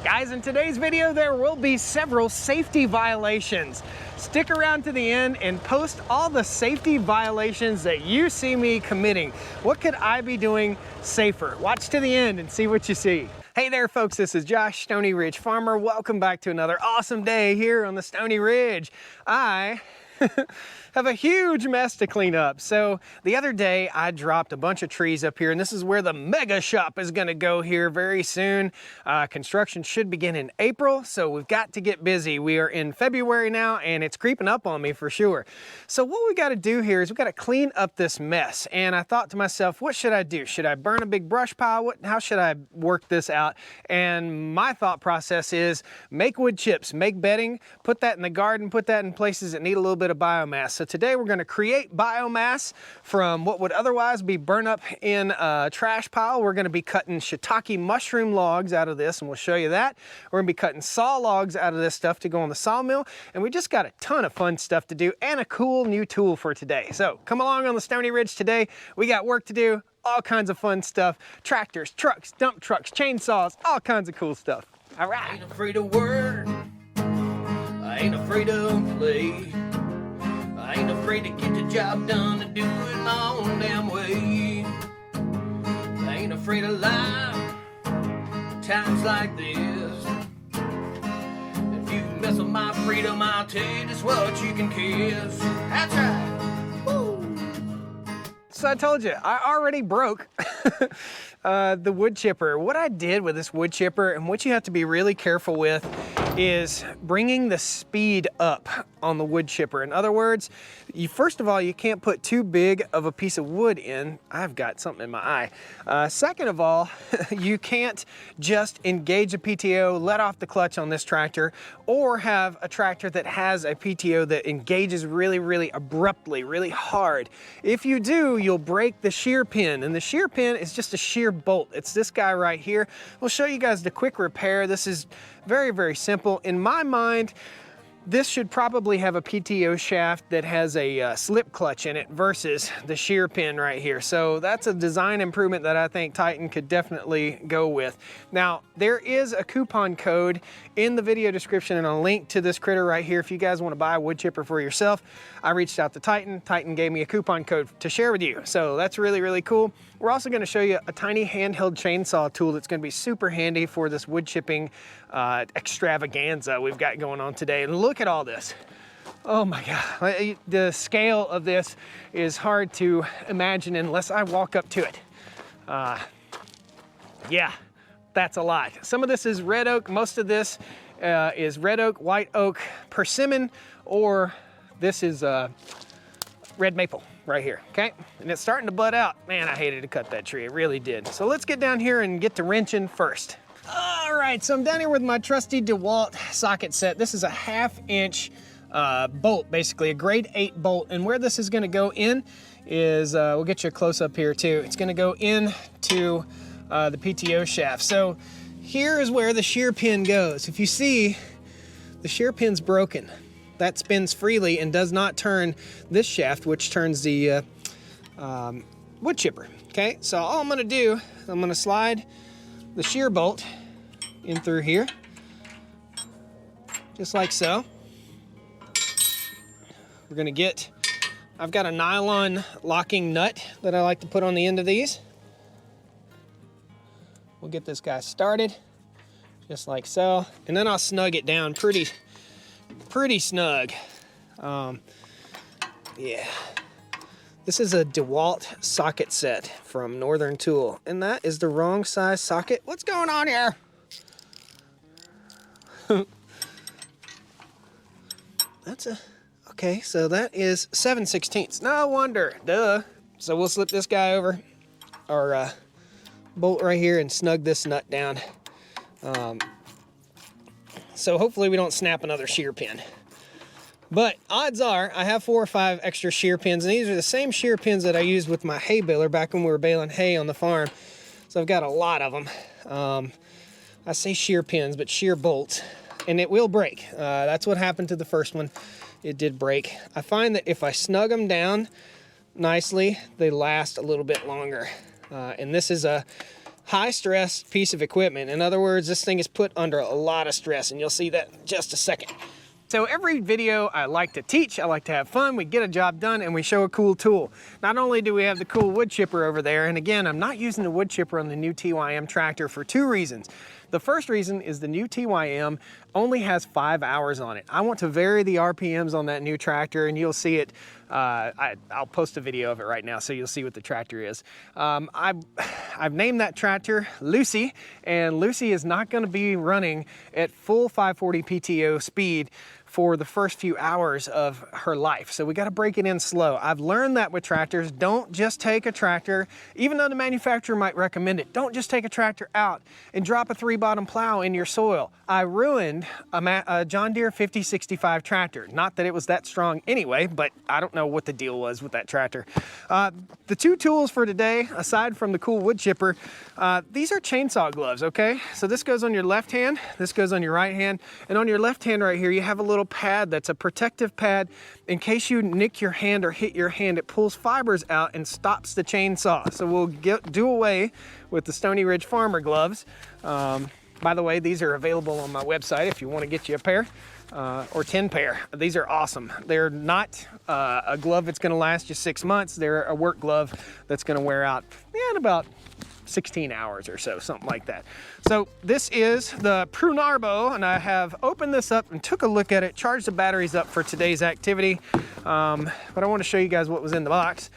Guys, in today's video, there will be several safety violations. Stick around to the end and post all the safety violations that you see me committing. What could I be doing safer? Watch to the end and see what you see. Hey there, folks, this is Josh, Stoney Ridge Farmer. Welcome back to another awesome day here on the Stoney Ridge. I have a huge mess to clean up. So the other day I dropped a bunch of trees up here, and this is where the mega shop is gonna go here very soon. Construction should begin in April, so we've got to get busy. We are in February now, and it's creeping up on me for sure. So what we gotta do here is we gotta clean up this mess. And I thought to myself, what should I do? Should I burn a big brush pile? How should I work this out? And my thought process is make wood chips, make bedding, put that in the garden, put that in places that need a little bit of biomass. So today we're going to create biomass from what would otherwise be burned up in a trash pile. We're going to be cutting shiitake mushroom logs out of this, and we'll show you that. We're going to be cutting saw logs out of this stuff to go on the sawmill, and we just got a ton of fun stuff to do and a cool new tool for today. So come along on the Stoney Ridge today. We got work to do, all kinds of fun stuff. Tractors, trucks, dump trucks, chainsaws, all kinds of cool stuff. All right. I ain't afraid of work. I ain't afraid of play. I ain't afraid to get the job done and do it my own damn way. I ain't afraid of life times like this. If you mess with my freedom, I'll tell you just what you can kiss. That's right. Woo. So I told you, I already broke the wood chipper. What I did with this wood chipper, and what you have to be really careful with, is bringing the speed up on the wood chipper. In other words, first of all, you can't put too big of a piece of wood in. I've got something in my eye. Second of all, you can't just engage a PTO, let off the clutch on this tractor, or have a tractor that has a PTO that engages really, really abruptly, really hard. If you do, you'll break the shear pin, and the shear pin is just a shear bolt. It's this guy right here. We'll show you guys the quick repair. This is very, very simple. In my mind, this should probably have a PTO shaft that has a slip clutch in it versus the shear pin right here. So that's a design improvement that I think Titan could definitely go with. Now, there is a coupon code in the video description and a link to this critter right here if you guys want to buy a wood chipper for yourself. I reached out to Titan. Titan gave me a coupon code to share with you. So that's really, really cool. We're also going to show you a tiny handheld chainsaw tool that's going to be super handy for this wood chipping extravaganza we've got going on today. And look at all this. Oh my God. The scale of this is hard to imagine unless I walk up to it. Yeah, that's a lot. Some of this is red oak. Most of this is red oak, white oak, persimmon, or this is red maple right here, okay? And it's starting to bud out. Man, I hated to cut that tree, it really did. So let's get down here and get to wrenching first. All right, so I'm down here with my trusty DeWalt socket set. This is a 1/2 inch bolt, basically a grade 8 bolt. And where this is gonna go in is, we'll get you a close up here too. It's gonna go into the PTO shaft. So here is where the shear pin goes. If you see, the shear pin's broken. That spins freely and does not turn this shaft, which turns the wood chipper. Okay, so all I'm gonna do, I'm gonna slide the shear bolt in through here, just like so. We're gonna get, I've got a nylon locking nut that I like to put on the end of these. We'll get this guy started, just like so. And then I'll snug it down pretty snug. Yeah. This is a DeWalt socket set from Northern Tool, and that is the wrong size socket. What's going on here? Okay, so that is 7/16. No wonder, duh. So we'll slip this guy over, our bolt right here, and snug this nut down. So hopefully we don't snap another shear pin. But odds are I have 4 or 5 extra shear pins, and these are the same shear pins that I used with my hay baler back when we were baling hay on the farm. So I've got a lot of them. I say shear pins, but shear bolts, and it will break. That's what happened to the first one. It did break. I find that if I snug them down nicely, they last a little bit longer. And this is a high stress piece of equipment. In other words, this thing is put under a lot of stress, and you'll see that in just a second. So every video I like to teach, I like to have fun, we get a job done and we show a cool tool. Not only do we have the cool wood chipper over there, and again, I'm not using the wood chipper on the new TYM tractor for 2 reasons. The first reason is the new TYM only has 5 hours on it. I want to vary the RPMs on that new tractor, and you'll see it. I'll post a video of it right now so you'll see what the tractor is. I've named that tractor Lucy, and Lucy is not going to be running at full 540 PTO speed for the first few hours of her life. So we got to break it in slow. I've learned that with tractors. Don't just take a tractor, even though the manufacturer might recommend it, don't just take a tractor out and drop a 3-bottom plow in your soil. I ruined a John Deere 5065 tractor. Not that it was that strong anyway, but I don't know what the deal was with that tractor. The 2 tools for today, aside from the cool wood chipper, these are chainsaw gloves, okay? So this goes on your left hand, this goes on your right hand, and on your left hand right here, you have a little pad that's a protective pad. In case you nick your hand or hit your hand, it pulls fibers out and stops the chainsaw. So we'll do away with the Stoney Ridge Farmer gloves. By the way, these are available on my website if you want to get you a pair. Or 10 pair. These are awesome. They're not a glove that's going to last you 6 months. They're a work glove that's going to wear out in about 16 hours or so, something like that. So this is the Prunarbo, and I have opened this up and took a look at it, charged the batteries up for today's activity. But I want to show you guys what was in the box.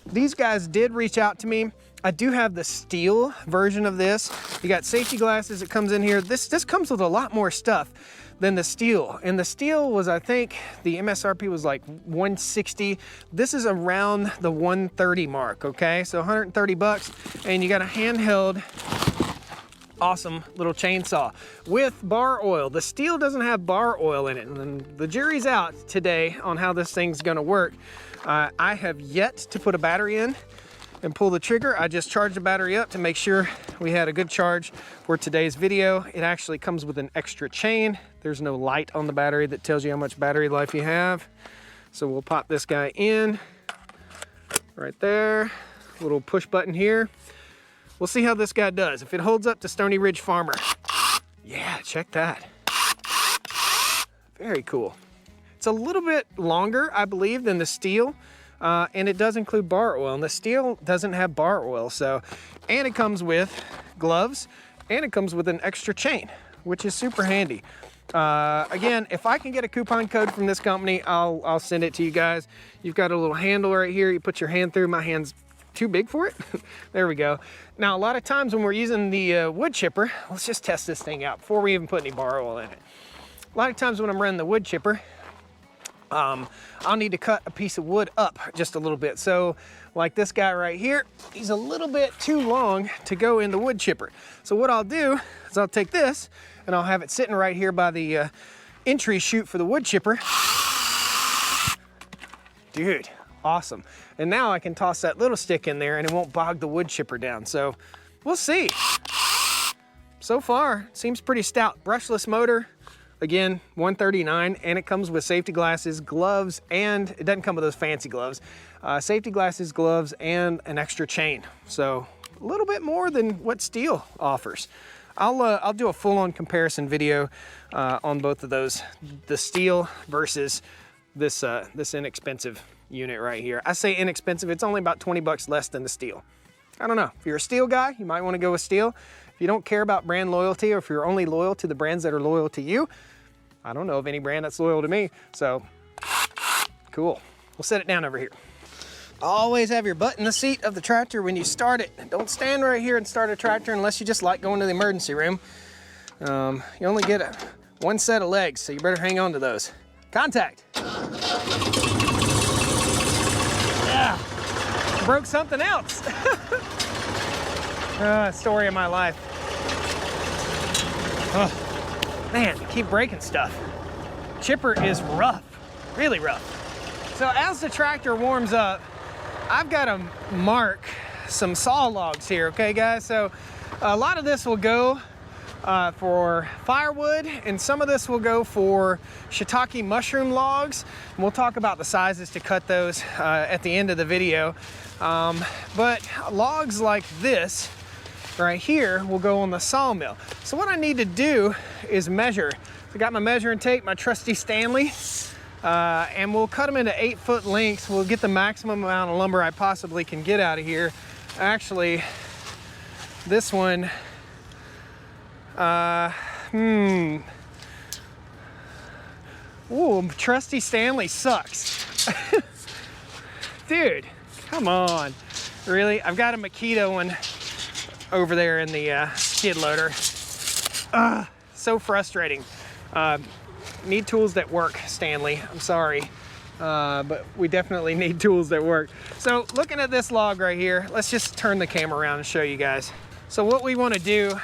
These guys did reach out to me. I do have the steel version of this. You got safety glasses that comes in here. This comes with a lot more stuff than the steel. And the steel was, I think, the MSRP was like $160. This is around the $130 mark, okay? So 130 bucks, and you got a handheld, awesome little chainsaw with bar oil. The steel doesn't have bar oil in it, and the jury's out today on how this thing's gonna work. I have yet to put a battery in and pull the trigger. I just charged the battery up to make sure we had a good charge for today's video. It actually comes with an extra chain. There's no light on the battery that tells you how much battery life you have. So we'll pop this guy in right there. Little push button here. We'll see how this guy does. If it holds up to Stoney Ridge Farmer. Yeah, check that. Very cool. It's a little bit longer, I believe, than the steel. And it does include bar oil, and the steel doesn't have bar oil. So, and it comes with gloves, and it comes with an extra chain, which is super handy. Again, if I can get a coupon code from this company, I'll send it to you guys. You've got a little handle right here. You put your hand through. My hand's too big for it. There we go. Now, a lot of times when we're using the wood chipper, let's just test this thing out before we even put any bar oil in it. A lot of times when I'm running the wood chipper, I'll need to cut a piece of wood up just a little bit. So like this guy right here, he's a little bit too long to go in the wood chipper. So what I'll do is I'll take this and I'll have it sitting right here by the entry chute for the wood chipper. Dude, awesome. And now I can toss that little stick in there and it won't bog the wood chipper down. So we'll see. So far, seems pretty stout. Brushless motor. Again, $139, and it comes with safety glasses, gloves, and it doesn't come with those fancy gloves. Safety glasses, gloves, and an extra chain. So a little bit more than what steel offers. I'll do a full-on comparison video on both of those, the steel versus this inexpensive unit right here. I say inexpensive, it's only about 20 bucks less than the steel. I don't know, if you're a steel guy, you might want to go with steel. If you don't care about brand loyalty, or if you're only loyal to the brands that are loyal to you, I don't know of any brand that's loyal to me, so cool. We'll set it down over here. Always have your butt in the seat of the tractor when you start it. Don't stand right here and start a tractor unless you just like going to the emergency room. You only get one set of legs, so you better hang on to those. Contact. Yeah, broke something else. Story of my life. Oh, man, keep breaking stuff. Chipper is rough, really rough. So as the tractor warms up, I've got to mark some saw logs here, okay guys? So a lot of this will go for firewood, and some of this will go for shiitake mushroom logs. And we'll talk about the sizes to cut those at the end of the video. But logs like this right here will go on the sawmill. So what I need to do is measure. I got my measuring tape, my trusty Stanley, and we'll cut them into 8-foot lengths. We'll get the maximum amount of lumber I possibly can get out of here. Actually, this one, ooh, trusty Stanley sucks. Dude, come on. Really? I've got a Makita one over there in the skid loader. So frustrating. Need tools that work, Stanley. I'm sorry, but we definitely need tools that work. So looking at this log right here, let's just turn the camera around and show you guys. So what we want to do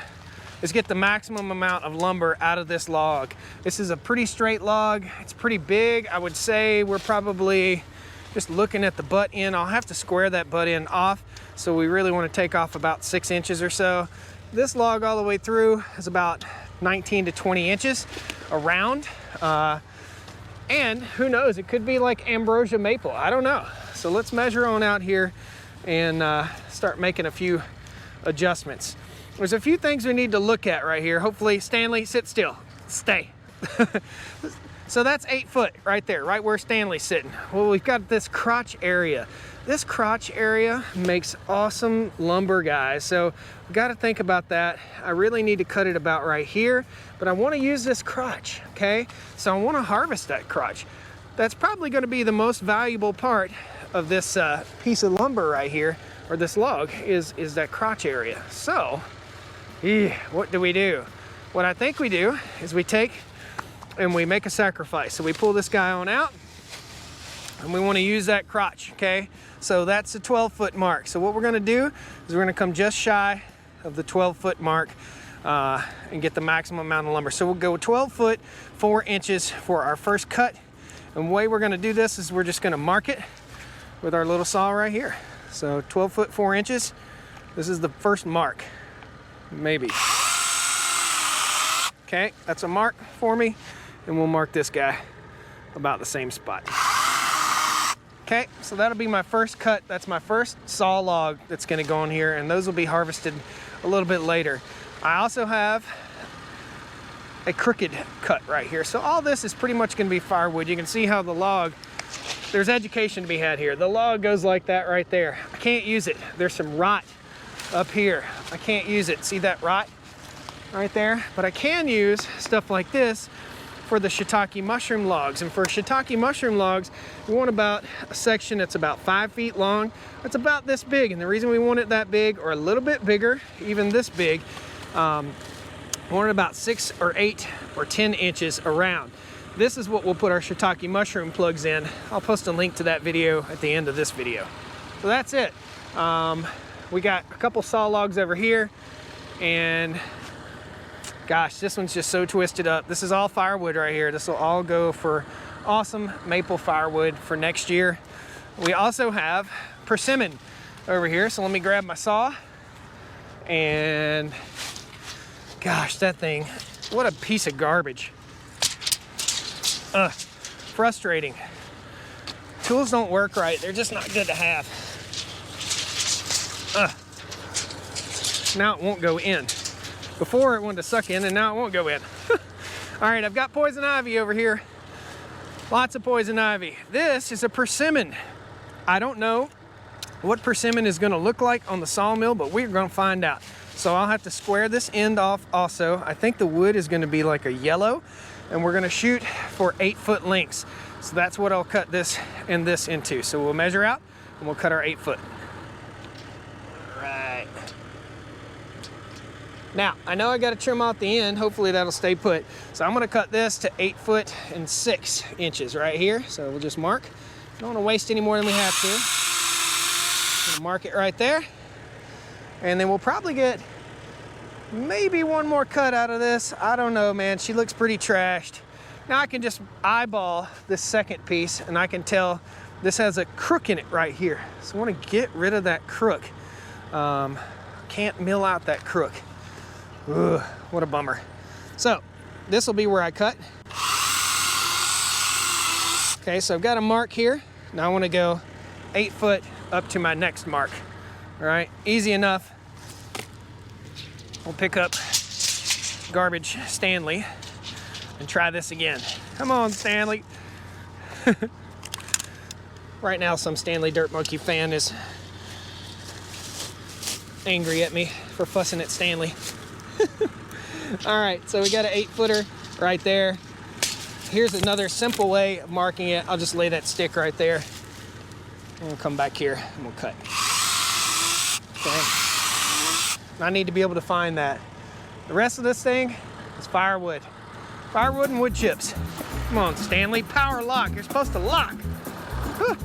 is get the maximum amount of lumber out of this log. This is a pretty straight log. It's pretty big. I would say we're probably just looking at the butt end. I'll have to square that butt end off. So we really want to take off about 6 inches or so. This log all the way through is about 19 to 20 inches around. And who knows, it could be like ambrosia maple. I don't know. So let's measure on out here and start making a few adjustments. There's a few things we need to look at right here. Hopefully, Stanley, sit still, stay. So that's 8 foot right there, right where Stanley's sitting. Well, we've got this crotch area. This crotch area makes awesome lumber, guys. So we got to think about that. I really need to cut it about right here, but I want to use this crotch, okay? So I want to harvest that crotch. That's probably going to be the most valuable part of this piece of lumber right here, or this log, is that crotch area. So, what do? What I think we do is we take and we make a sacrifice. So we pull this guy on out, and we want to use that crotch, okay? So that's the 12-foot mark. So what we're gonna do is we're gonna come just shy of the 12-foot mark and get the maximum amount of lumber. So we'll go 12 foot, 4 inches for our first cut. And the way we're gonna do this is we're just gonna mark it with our little saw right here. So 12 foot, 4 inches. This is the first mark, maybe. Okay, that's a mark for me. And we'll mark this guy about the same spot. Okay, so that'll be my first cut. That's my first saw log that's gonna go in here, and those will be harvested a little bit later. I also have a crooked cut right here. So all this is pretty much gonna be firewood. You can see how the log, there's education to be had here. The log goes like that right there. I can't use it. There's some rot up here. I can't use it. See that rot right there? But I can use stuff like this for the shiitake mushroom logs. And for shiitake mushroom logs, we want about a section that's about 5 feet long. It's about this big, and the reason we want it that big, or a little bit bigger, even this big, we want it about 6 or 8 or 10 inches around. This is what we'll put our shiitake mushroom plugs in. I'll post a link to that video at the end of this video. So that's it. We got a couple saw logs over here, and gosh, this one's just so twisted up. This is all firewood right here. This will all go for awesome maple firewood for next year. We also have persimmon over here. So let me grab my saw, and gosh, that thing, what a piece of garbage. Frustrating. Tools don't work right. They're just not good to have. Now it won't go in. Before it wanted to suck in, and now it won't go in. All right, I've got poison ivy over here. Lots of poison ivy. This is a persimmon. I don't know what persimmon is gonna look like on the sawmill, but we're gonna find out. So I'll have to square this end off also. I think the wood is gonna be like a yellow, and we're gonna shoot for 8 foot lengths. So that's what I'll cut this and this into. So we'll measure out and we'll cut our 8 foot. All right. Now, I know I gotta trim out the end. Hopefully that'll stay put. So I'm gonna cut this to 8 foot and 6 inches right here. So we'll just mark. Don't wanna waste any more than we have to. We'll mark it right there. And then we'll probably get maybe one more cut out of this. I don't know, man. She looks pretty trashed. Now I can just eyeball this second piece, and I can tell this has a crook in it right here. So I wanna get rid of that crook. Can't mill out that crook. Ugh, what a bummer. So this will be where I cut. Okay, so I've got a mark here. Now I want to go 8 foot up to my next mark. All right, easy enough. we'll pick up garbage Stanley and try this again. Come on, Stanley. Right now, some Stanley Dirt Monkey fan is angry at me for fussing at Stanley. All right, so we got an 8-footer right there. Here's another simple way of marking it. I'll just lay that stick right there. And we'll come back here and we'll cut. Okay. I need to be able to find that. The rest of this thing is firewood. Firewood and wood chips. Come on, Stanley, power lock. You're supposed to lock. Whew.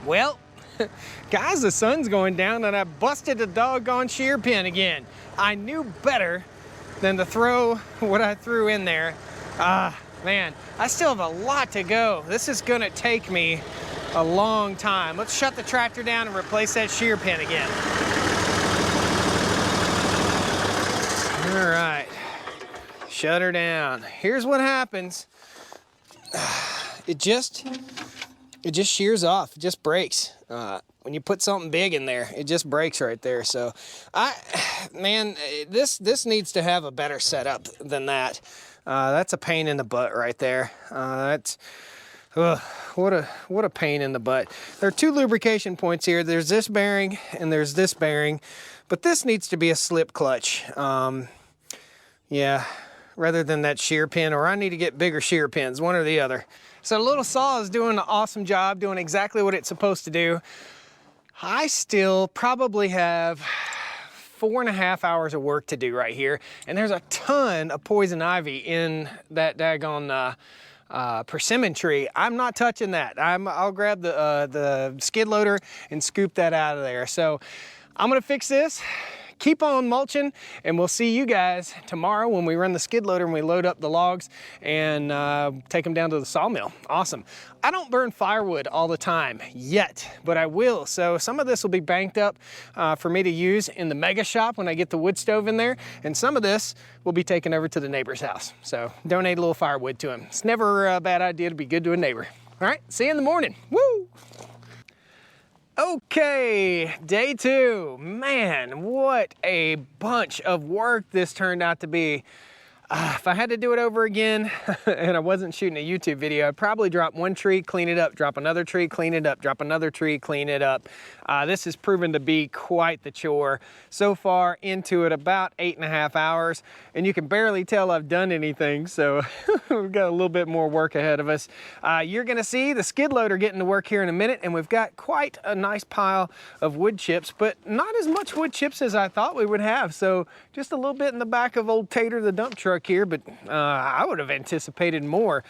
Well, guys, the sun's going down and I busted a doggone shear pin again. I knew better than to throw what I threw in there. Man, I still have a lot to go. This is gonna take me a long time. Let's shut the tractor down and replace that shear pin again. All right, shut her down. Here's what happens. It just shears off, it just breaks. When you put something big in there, it just breaks right there. So, man, this needs to have a better setup than that. That's a pain in the butt right there. What a pain in the butt. There are two lubrication points here. There's this bearing and there's this bearing, but this needs to be a slip clutch. Yeah, rather than that shear pin, or I need to get bigger shear pins, one or the other. So the little saw is doing an awesome job, doing exactly what it's supposed to do. I still probably have 4.5 hours of work to do right here, and there's a ton of poison ivy in that daggone persimmon tree. I'm not touching that. I'll grab the skid loader and scoop that out of there. So I'm gonna fix this, keep on mulching, and we'll see you guys tomorrow when we run the skid loader and we load up the logs and take them down to the sawmill. Awesome. I don't burn firewood all the time yet, but I will. So some of this will be banked up for me to use in the mega shop when I get the wood stove in there, and some of this will be taken over to the neighbor's house. So donate a little firewood to him. It's never a bad idea to be good to a neighbor. All right, see you in the morning. Woo! Okay, day 2. Man, what a bunch of work this turned out to be. If I had to do it over again and I wasn't shooting a YouTube video, I'd probably drop one tree, clean it up, drop another tree, clean it up, drop another tree, clean it up. This has proven to be quite the chore. So far into it about 8.5 hours, and you can barely tell I've done anything, so we've got a little bit more work ahead of us. You're gonna see the skid loader getting to work here in a minute, and we've got quite a nice pile of wood chips, but not as much wood chips as I thought we would have. So just a little bit in the back of old Tater the dump truck here, but I would have anticipated more.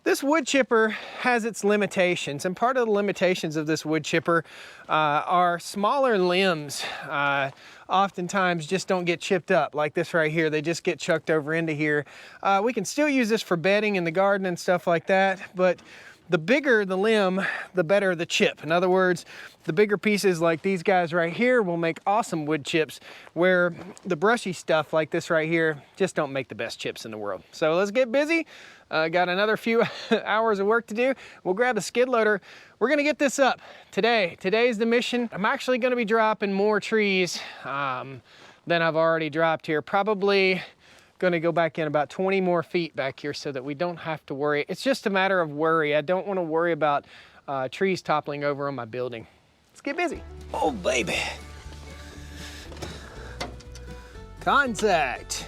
This wood chipper has its limitations, and part of the limitations of this wood chipper are smaller limbs oftentimes just don't get chipped up like this right here. They just get chucked over into here. We can still use this for bedding in the garden and stuff like that, but the bigger the limb, the better the chip. In other words, the bigger pieces like these guys right here will make awesome wood chips, where the brushy stuff like this right here just don't make the best chips in the world. So let's get busy. Got another few hours of work to do. We'll grab the skid loader. We're gonna get this up today. Today's the mission. I'm actually gonna be dropping more trees than I've already dropped here. Probably gonna go back in about 20 more feet back here so that we don't have to worry. It's just a matter of worry. I don't wanna worry about trees toppling over on my building. Let's get busy. Oh, baby. Contact.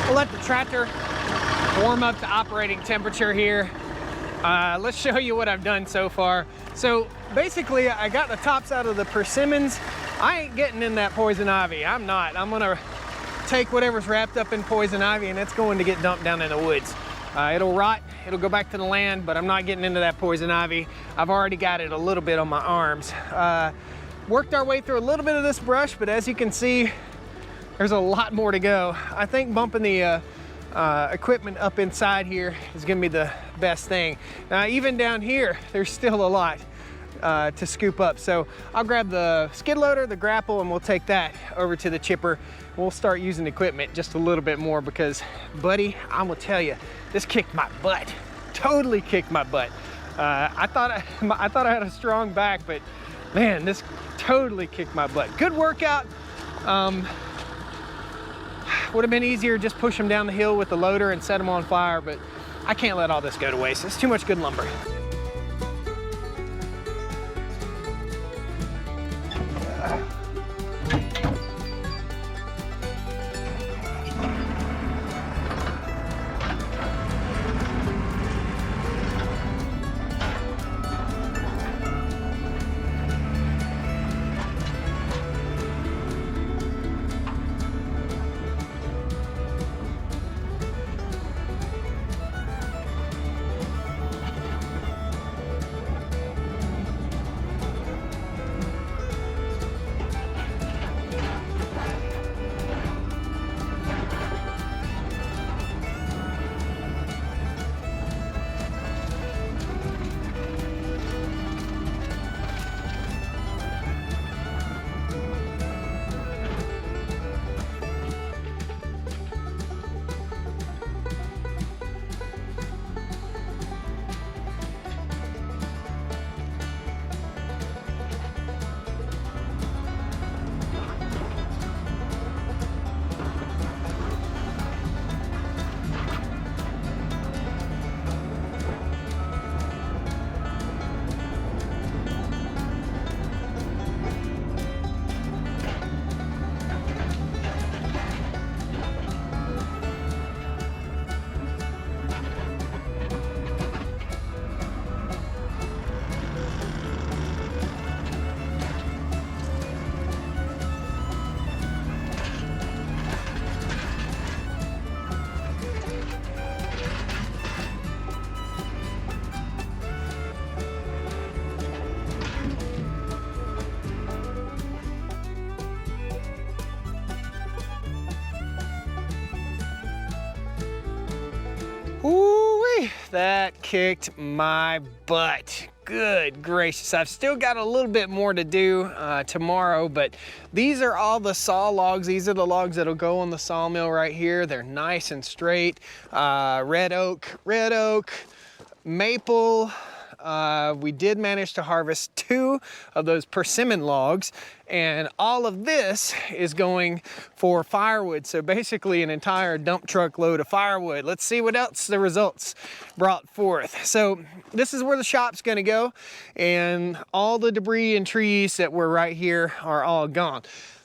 We'll let the tractor warm up to operating temperature here. Let's show you what I've done so far. So basically, I got the tops out of the persimmons. I ain't getting in that poison ivy. I'm not. I'm gonna take whatever's wrapped up in poison ivy, and it's going to get dumped down in the woods. It'll rot, it'll go back to the land, but I'm not getting into that poison ivy. I've already got it a little bit on my arms. Worked our way through a little bit of this brush, but as you can see, there's a lot more to go. I think bumping the equipment up inside here is gonna be the best thing. Now, even down here, there's still a lot to scoop up. So I'll grab the skid loader, the grapple, and we'll take that over to the chipper. We'll start using equipment just a little bit more because, buddy, I'm gonna tell you, this kicked my butt. Totally kicked my butt. I thought I had a strong back, but man, this totally kicked my butt. Good workout. Would have been easier just push them down the hill with the loader and set them on fire, but I can't let all this go to waste. It's too much good lumber. Ooh-wee, that kicked my butt. Good gracious. I've still got a little bit more to do tomorrow, but these are all the saw logs. These are the logs that'll go on the sawmill right here. They're nice and straight. Red oak, maple. We did manage to harvest 2 of those persimmon logs, and all of this is going for firewood. So basically an entire dump truck load of firewood. Let's see what else the results brought forth. So this is where the shop's gonna go, and all the debris and trees that were right here are all gone.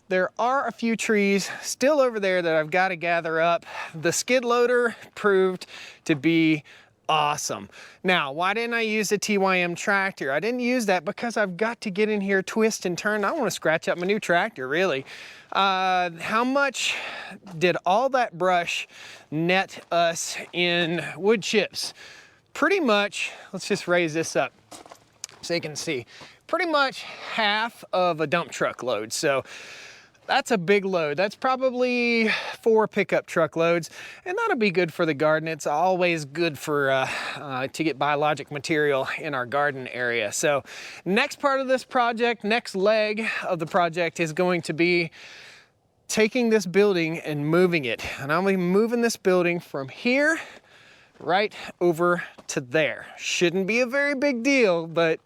There are a few trees still over there that I've got to gather up. The skid loader proved to be awesome. Now, why didn't I use the TYM tractor? I didn't use that because I've got to get in here, twist and turn. I want to scratch up my new tractor, really. How much did all that brush net us in wood chips? Pretty much, let's just raise this up so you can see, pretty much half of a dump truck load. So that's a big load. That's probably 4 pickup truck loads, and that'll be good for the garden. It's always good for to get biologic material in our garden area. So next part of this project, next leg of the project is going to be taking this building and moving it. And I'll be moving this building from here right over to there. Shouldn't be a very big deal, but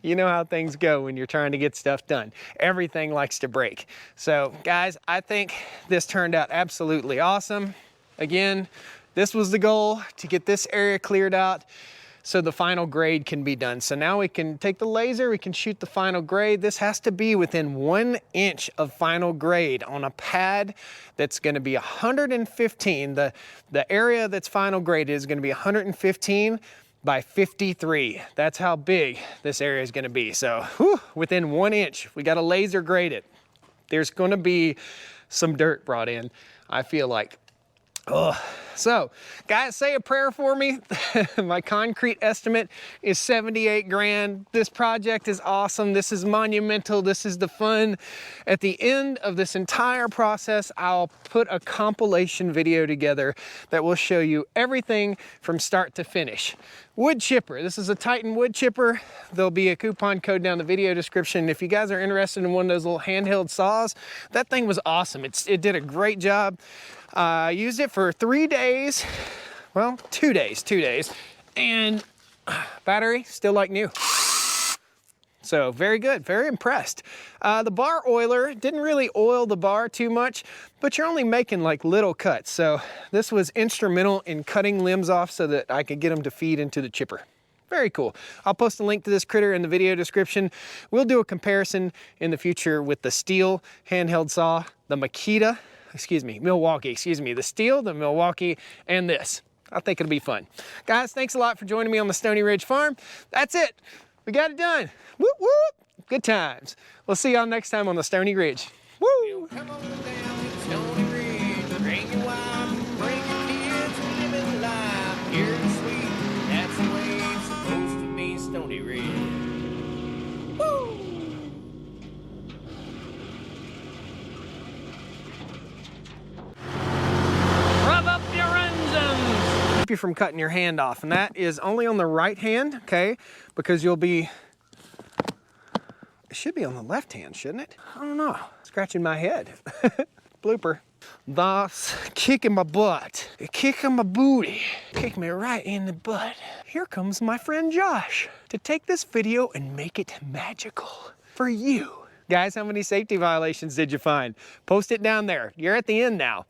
you know how things go when you're trying to get stuff done. Everything likes to break. So guys, I think this turned out absolutely awesome. Again, this was the goal, to get this area cleared out so the final grade can be done. So now we can take the laser, we can shoot the final grade. This has to be within 1 inch of final grade on a pad that's gonna be 115. The area that's final grade is gonna be 115 by 53. That's how big this area is gonna be. So whew, within 1 inch, we gotta laser grade it. There's gonna be some dirt brought in, I feel like. Oh, so guys, say a prayer for me. My concrete estimate is 78 grand. This project is awesome. This is monumental. This is the fun. At the end of this entire process, I'll put a compilation video together that will show you everything from start to finish. Wood chipper. This is a Titan wood chipper. There'll be a coupon code down the video description. If you guys are interested in one of those little handheld saws, that thing was awesome. It did a great job. I used it for 3 days, well, 2 days, and battery still like new. So very good, very impressed. The bar oiler didn't really oil the bar too much, but you're only making like little cuts. So this was instrumental in cutting limbs off so that I could get them to feed into the chipper. Very cool. I'll post a link to this critter in the video description. We'll do a comparison in the future with the Steel handheld saw, the Milwaukee, the Steel, the Milwaukee, and this. I think it'll be fun. Guys, thanks a lot for joining me on the Stoney Ridge Farm. That's it. We got it done. Whoop, whoop. Good times. We'll see y'all next time on the Stoney Ridge. Woo! Come on down to the Stoney Ridge, bring your wife, bring your kids, and live it life. Pure and sweet, that's the way it's supposed to be, Stoney Ridge. Woo! Rev up your engines! Keep you from cutting your hand off, and that is only on the right hand, okay? Because you'll be, it should be on the left hand, shouldn't it? I don't know, scratching my head. Blooper. Thus, kicking my butt, kicking my booty, kick me right in the butt. Here comes my friend Josh to take this video and make it magical for you. Guys, how many safety violations did you find? Post it down there. You're at the end now.